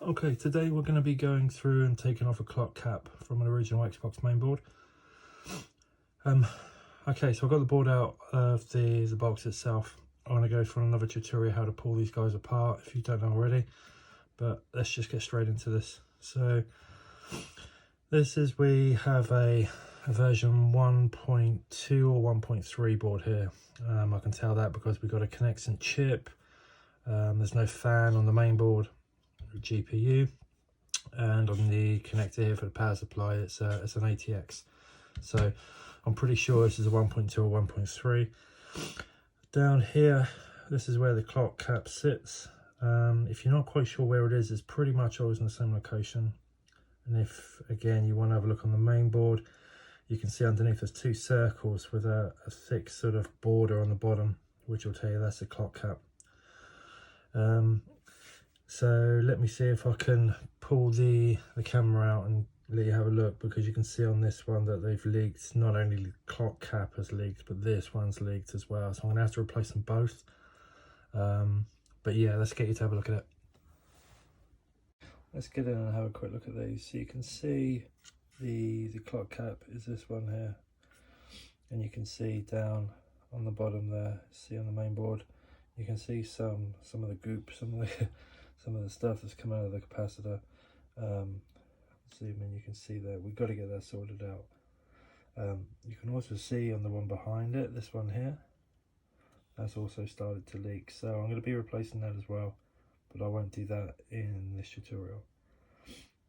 Okay, today we're going to be going through and taking off a clock cap from an original Xbox mainboard. Okay, so I've got the board out of the box itself. I'm going to go through another tutorial how to pull these guys apart if you don't know already, but let's just get straight into this. So we have a version 1.2 or 1.3 board here. I can tell that because we've got a connecting chip. There's no fan on the main board, GPU, and on the connector here for the power supply it's an ATX. So I'm pretty sure this is a 1.2 or 1.3. Down here, this is where the clock cap sits. If you're not quite sure where it is, it's pretty much always in the same location. And if again you want to have a look on the main board, you can see underneath there's two circles with a thick sort of border on the bottom, which will tell you that's the clock cap. So let me see if I can pull the camera out and let you have a look, because you can see on this one that they've leaked. Not only the clock cap has leaked, but this one's leaked as well. So I'm going to have to replace them both. But yeah, let's get you to have a look at it. Let's get in and have a quick look at these. So you can see the clock cap is this one here, and you can see down on the bottom there, see on the main board, you can see some of the goop, some of the stuff that's come out of the capacitor. Zoom in, you can see that we've got to get that sorted out. You can also see on the one behind it, this one here, that's also started to leak. So I'm going to be replacing that as well, but I won't do that in this tutorial.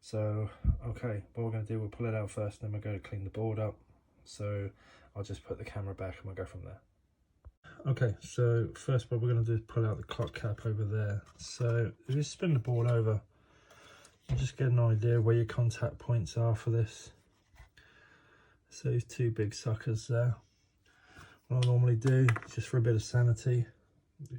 So okay, what we're going to do, we'll pull it out first, then we're going to clean the board up. So I'll just put the camera back and we'll go from there. Okay, so first what we're going to do is pull out the clock cap over there. So if you spin the board over, you just get an idea where your contact points are for this. So these two big suckers there. What I normally do, just for a bit of sanity,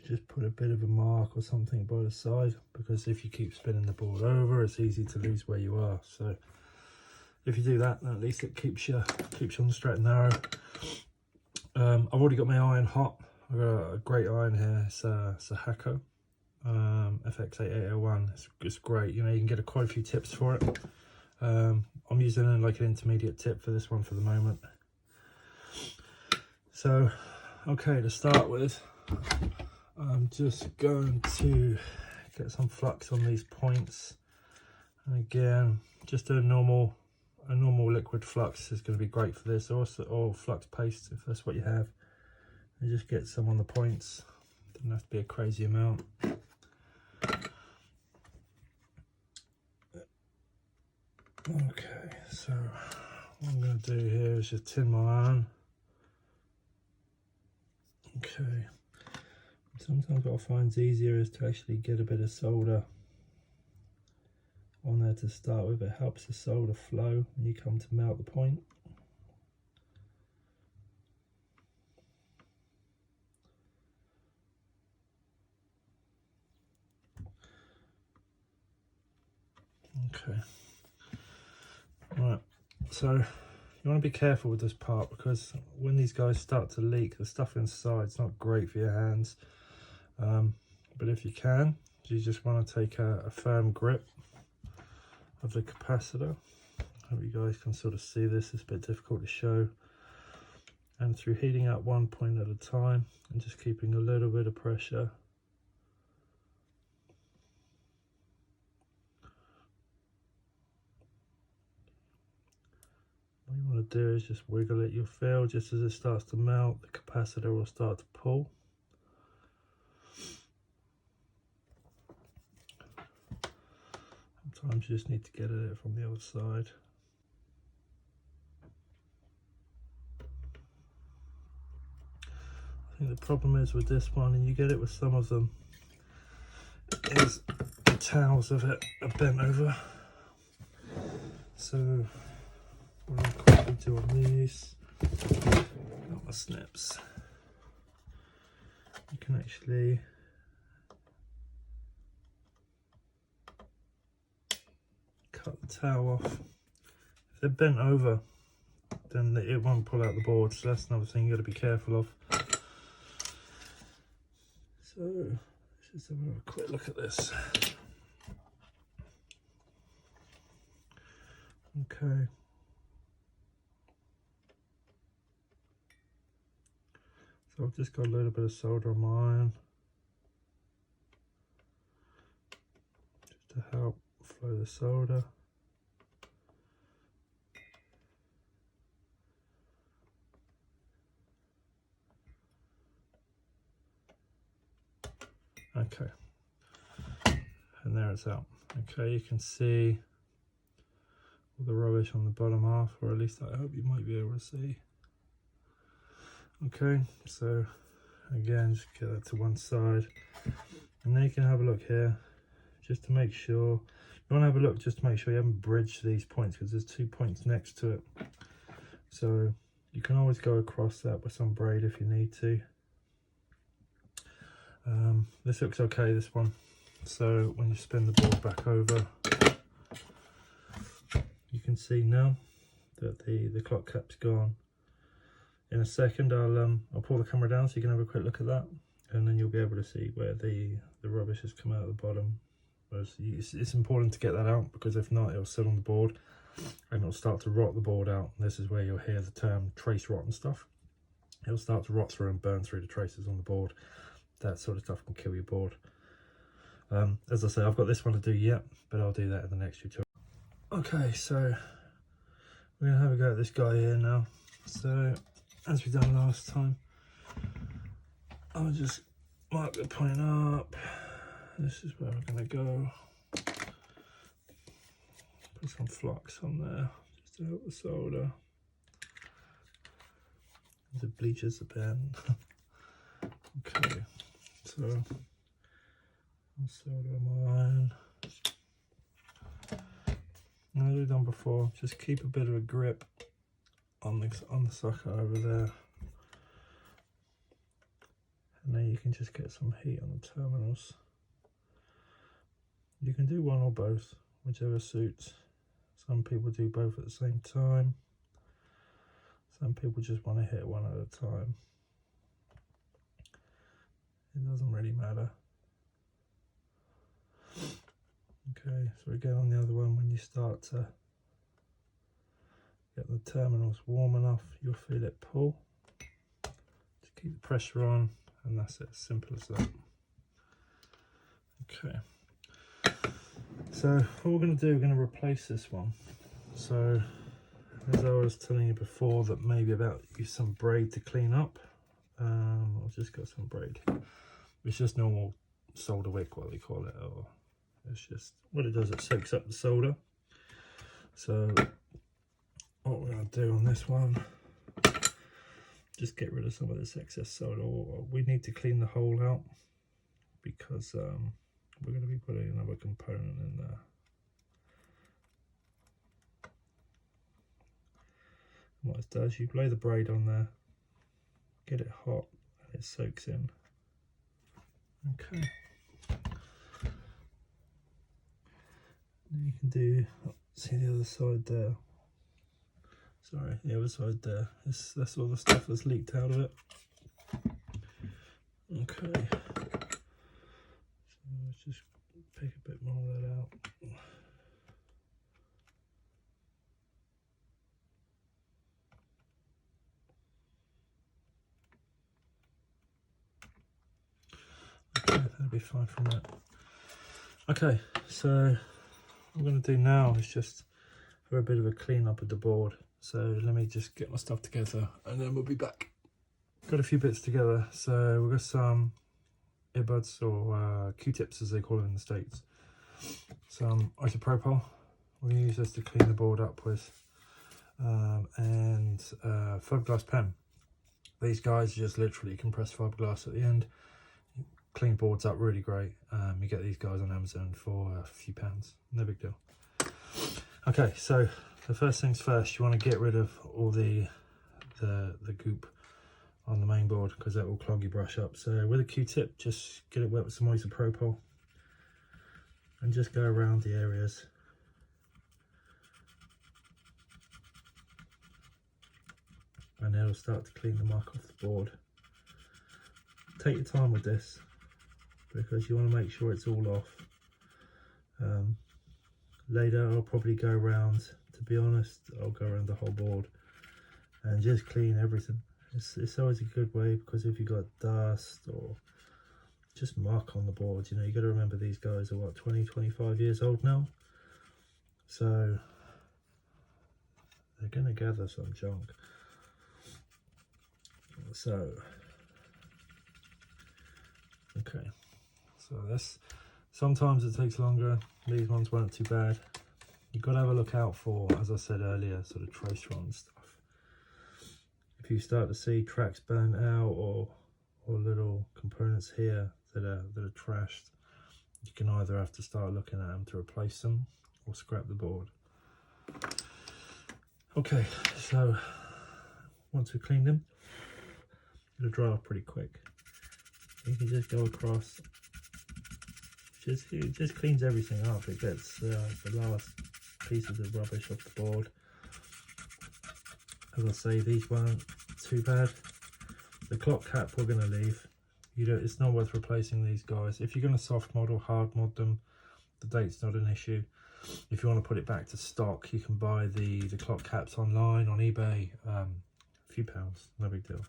just put a bit of a mark or something by the side, because if you keep spinning the board over, it's easy to lose where you are. So if you do that, then at least it keeps you on the straight and narrow. I've already got my iron hot. I've got a great iron here. It's a Hakko FX8801. It's great. You know, you can get quite a few tips for it. I'm using like an intermediate tip for this one for the moment. So okay, to start with, I'm just going to get some flux on these points, and again, just a normal liquid flux is going to be great for this, or flux paste if that's what you have. And just get some on the points. Doesn't have to be a crazy amount. Okay, so what I'm going to do here is just tin my iron. Okay, sometimes what I find is easier is to actually get a bit of solder on there to start with. It helps the solder flow when you come to melt the point. Okay, right, so you want to be careful with this part, because when these guys start to leak, the stuff inside is not great for your hands. But if you can, you just want to take a firm grip of the capacitor. I hope you guys can sort of see this. It's a bit difficult to show. And through heating up one point at a time and just keeping a little bit of pressure, what you want to do is just wiggle it. You'll feel just as it starts to melt, the capacitor will start to pull. Sometimes you just need to get at it from the other side. I think the problem is with this one, and you get it with some of them, is the towels of it are bent over. So what I'll quickly do on these, got my snips, you can actually cut the towel off. If they're bent over, then it won't pull out the board, so that's another thing you've got to be careful of. So let's just have a quick look at this. Okay. So I've just got a little bit of solder on my iron just to help flow the solder. Okay, and there it's out. Okay, you can see all the rubbish on the bottom half, or at least I hope you might be able to see. Okay, so again, just get that to one side, and then you can have a look here just to make sure. You want to have a look just to make sure you haven't bridged these points, because there's 2 points next to it. So you can always go across that with some braid if you need to. This looks okay, this one. So when you spin the board back over, you can see now that the clock cap's gone. In a second I'll pull the camera down so you can have a quick look at that, and then you'll be able to see where the rubbish has come out of the bottom. It's important to get that out, because if not, it'll sit on the board and it'll start to rot the board out. This is where you'll hear the term trace rot and stuff. It'll start to rot through and burn through the traces on the board. That sort of stuff can kill your board. As I say, I've got this one to do yet, but I'll do that in the next tutorial. Okay, so we're gonna have a go at this guy here now. So as we done last time, I'll just mark the point up. This is where we're gonna go. Put some flux on there just to help the solder. The bleachers a pen. Okay, so I'll solder my iron. As we've done before, just keep a bit of a grip on the socket over there, and then you can just get some heat on the terminals. You can do one or both, whichever suits. Some people do both at the same time. Some people just want to hit one at a time. It doesn't really matter. Okay, so again on the other one, when you start to get the terminals warm enough, you'll feel it pull. Just keep the pressure on, and that's it, simple as that. Okay, so what we're going to do, we're going to replace this one. So as I was telling you before, that maybe about use some braid to clean up. I've just got some braid. It's just normal solder wick, what they call it, or it's just what it does, it soaks up the solder. So what we're going to do on this one, just get rid of some of this excess solder. We need to clean the hole out, because we're going to be putting another component in there. And what it does, you lay the braid on there, get it hot, and it soaks in. Okay. And you can do, see the other side there. Sorry, the other side there. That's all the stuff that's leaked out of it. Okay. So let's just pick a bit more of that out. Okay, that'll be fine from that. Okay, so what I'm going to do now is just have a bit of a clean up of the board. So let me just get my stuff together and then we'll be back. Got a few bits together. So we've got some earbuds, or Q-tips as they call it in the States. Some isopropyl. We're going to use this to clean the board up with. And fiberglass pen. These guys just literally compress fiberglass at the end. Clean boards up really great. You get these guys on Amazon for a few pounds, no big deal. Okay, so the first things first, you want to get rid of all the goop on the main board, because that will clog your brush up. So with a Q-tip, just get it wet with some isopropyl and just go around the areas. And it'll start to clean the muck off the board. Take your time with this, because you want to make sure it's all off. later I'll probably go around, to be honest, I'll go around the whole board and just clean everything. It's always a good way, because if you've got dust or just muck on the board, you know, you got to remember these guys are what, 20-25 years old now, so they're going to gather some junk. So okay, so this, sometimes it takes longer, these ones weren't too bad. You've got to have a look out for, as I said earlier, sort of trace rot and stuff. If you start to see tracks burnt out or little components here that are trashed, you can either have to start looking at them to replace them or scrap the board. Okay, so once we've cleaned them, it'll dry off pretty quick. You can just go across, it just cleans everything up. It gets the last pieces of rubbish off the board. As I say, these weren't too bad. The clock cap we're going to leave. It's not worth replacing these guys. If you're going to soft mod or hard mod them, the date's not an issue. If you want to put it back to stock, you can buy the clock caps online on eBay. A few pounds, no big deal.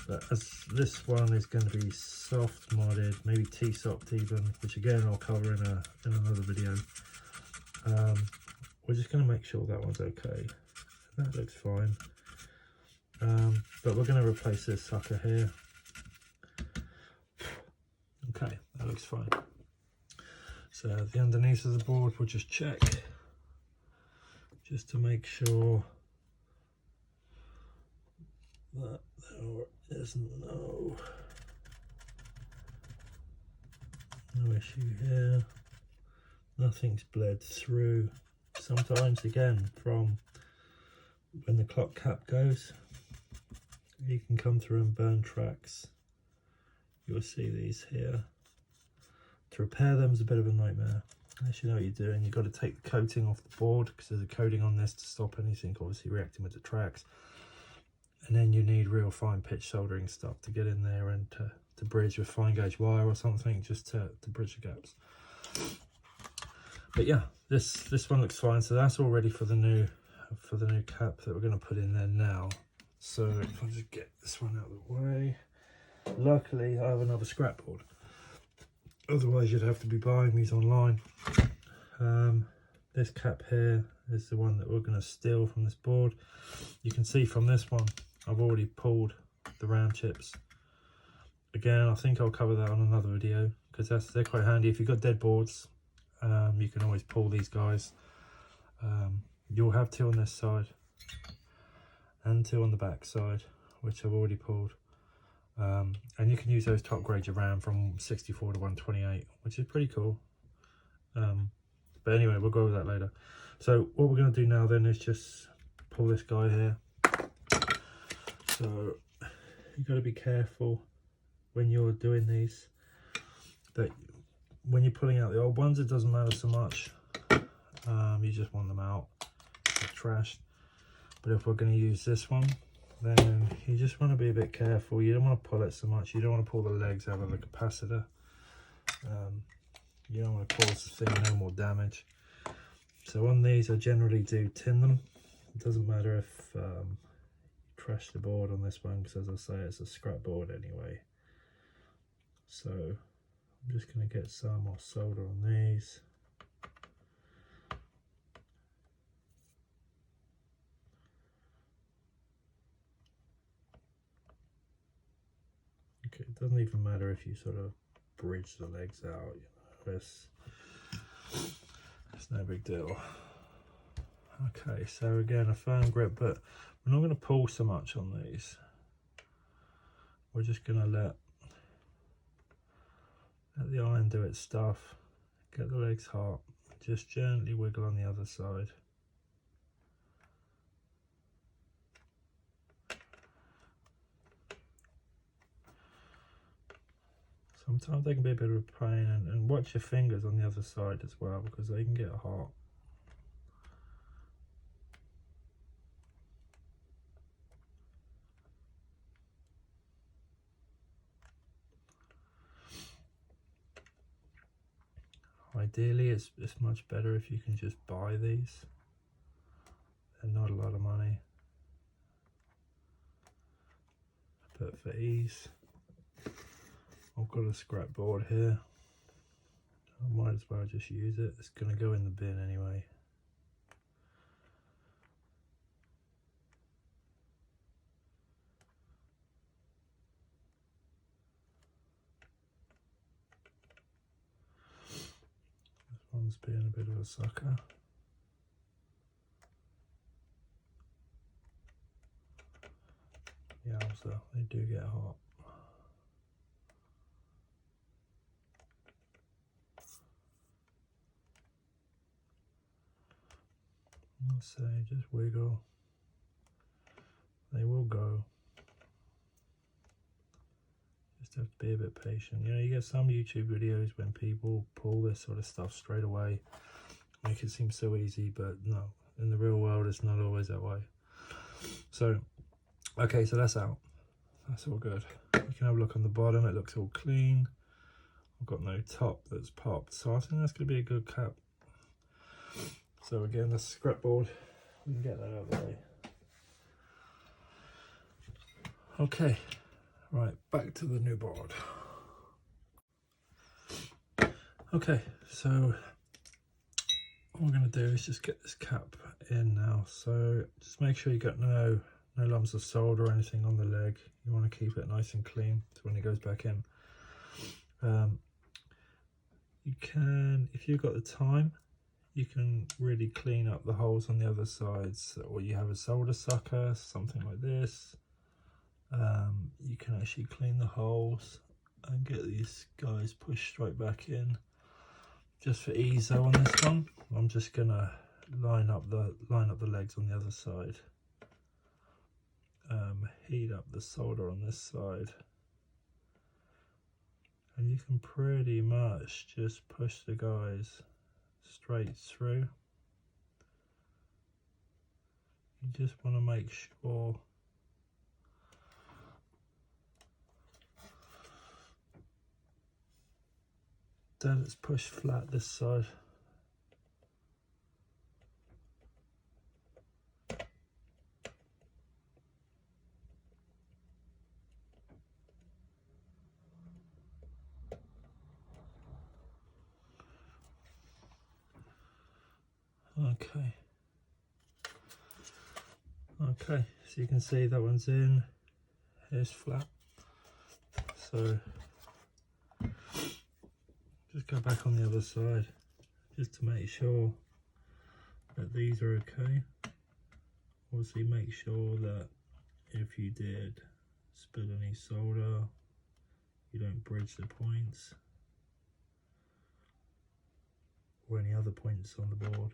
But as this one is going to be soft modded, maybe T-socked even, which again I'll cover in another video. We're just going to make sure that one's okay. That looks fine. But we're going to replace this sucker here. Okay, that looks fine. So the underneath of the board, we'll just check, just to make sure that there is no issue here. Nothing's bled through. Sometimes, again, from when the clock cap goes, you can come through and burn tracks. You'll see these here. To repair them is a bit of a nightmare. Unless you know what you're doing, you've got to take the coating off the board, because there's a coating on this to stop anything obviously reacting with the tracks. And then you need real fine pitch soldering stuff to get in there and to bridge with fine gauge wire or something, just to bridge the gaps. But yeah, this one looks fine. So that's all ready for the new cap that we're going to put in there now. So if I just get this one out of the way. Luckily I have another scrap board, otherwise you'd have to be buying these online. This cap here is the one that we're going to steal from this board. You can see from this one I've already pulled the RAM chips. Again, I think I'll cover that on another video, because they're quite handy. If you've got dead boards, you can always pull these guys. You'll have two on this side and two on the back side, which I've already pulled. And you can use those top grade of RAM from 64 to 128, which is pretty cool. But anyway, we'll go over that later. So what we're going to do now then is just pull this guy here. So you've got to be careful when you're doing these, that when you're pulling out the old ones, it doesn't matter so much. You just want them out, they're trashed. But if we're going to use this one, then you just want to be a bit careful. You don't want to pull it so much. You don't want to pull the legs out of the capacitor. You don't want to cause the thing no more damage. So on these, I generally do tin them. It doesn't matter if you trash the board on this one, because as I say, it's a scrap board anyway. So I'm just going to get some more solder on these. Okay, it doesn't even matter if you sort of bridge the legs out, you know, it's no big deal. Okay, so again, a firm grip, but we're not going to pull so much on these. We're just going to let the iron do its stuff, get the legs hot, just gently wiggle on the other side. Sometimes they can be a bit of a pain, and watch your fingers on the other side as well, because they can get hot. ideally it's much better if you can just buy these. They're not a lot of money, but for ease, I've got a scrap board here. I might as well just use it. It's going to go in the bin anyway. This one's being a bit of a sucker. Yeah, so they do get hot. Let's say just wiggle. They will go. Just have to be a bit patient. You know, you get some YouTube videos when people pull this sort of stuff straight away, make it seem so easy, but no, in the real world it's not always that way. So okay, so that's out. That's all good. You can have a look on the bottom. It looks all clean. I've got no top that's popped, so I think that's going to be a good cap. So again, that's a scrap board. We can get that out of the way. Okay, right, back to the new board. Okay, so what we're going to do is just get this cap in now. So just make sure you got no lumps of solder or anything on the leg. You want to keep it nice and clean so when it goes back in. You can, if you've got the time, you can really clean up the holes on the other sides, or you have a solder sucker, something like this. You can actually clean the holes and get these guys pushed straight back in. Just for ease though on this one, I'm just gonna line up the legs on the other side. Heat up the solder on this side, and you can pretty much just push the guys straight through. You just want to make sure that it's pushed flat this side. Okay, so you can see that one's in, here's flat. So just go back on the other side just to make sure that these are okay. Obviously make sure that if you did spill any solder, you don't bridge the points or any other points on the board.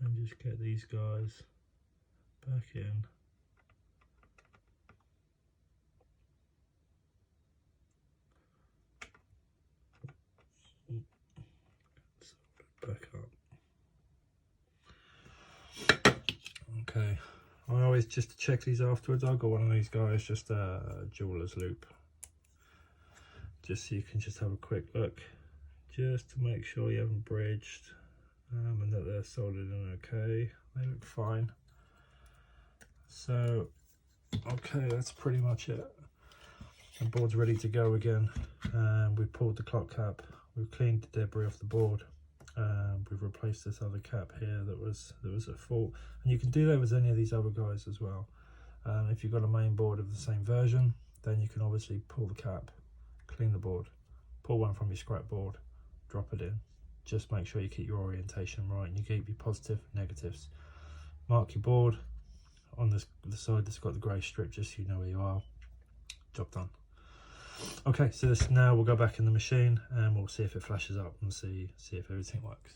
And just get these guys back in. Back up. Okay, I always, just to check these afterwards, I've got one of these guys, just a jeweler's loop, just so you can just have a quick look, just to make sure you haven't bridged, and that they're soldered in okay. They look fine. So okay, that's pretty much it. The board's ready to go again. We've pulled the clock cap, we've cleaned the debris off the board. We've replaced this other cap here that was at fault, and you can do that with any of these other guys as well. If you've got a main board of the same version, then you can obviously pull the cap, clean the board, pull one from your scrap board, drop it in. Just make sure you keep your orientation right and you keep your positive negatives. Mark your board on the side that's got the grey strip, just so you know where you are. Job done. Okay, so this, now we'll go back in the machine and we'll see if it flashes up and see if everything works.